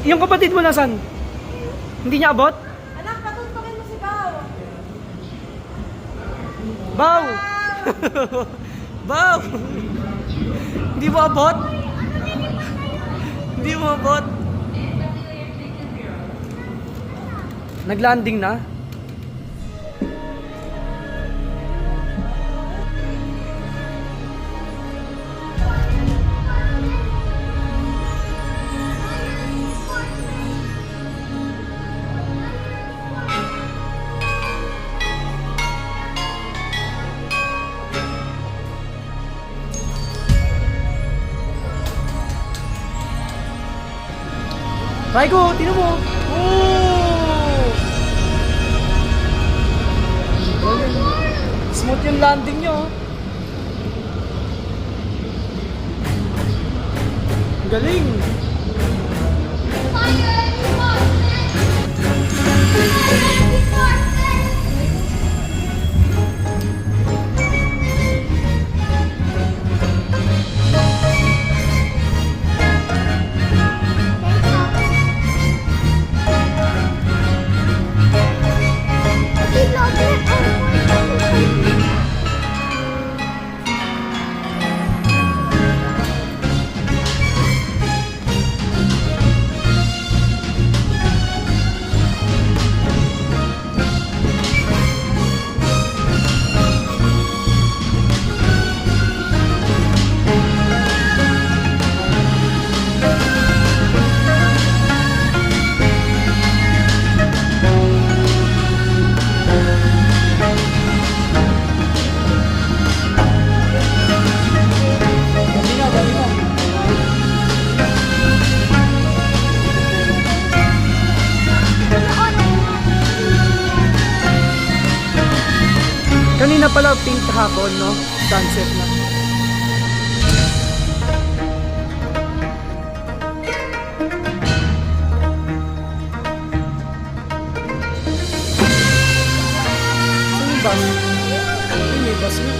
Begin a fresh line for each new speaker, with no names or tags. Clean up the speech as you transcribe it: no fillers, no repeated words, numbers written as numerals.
Yung kapatid mo nasan? Hindi niya abot?
Anak, patuntukin mo si Bao.
Baw! Baw! Hindi mo abot? Hindi mo abot? Naglanding na? Raiko, tino mo. Oh! Smooth yung landing nyo. Galing. Kanina pala pink hapon, no? Sunset na. Saan yung bus? Ay, may bus mo.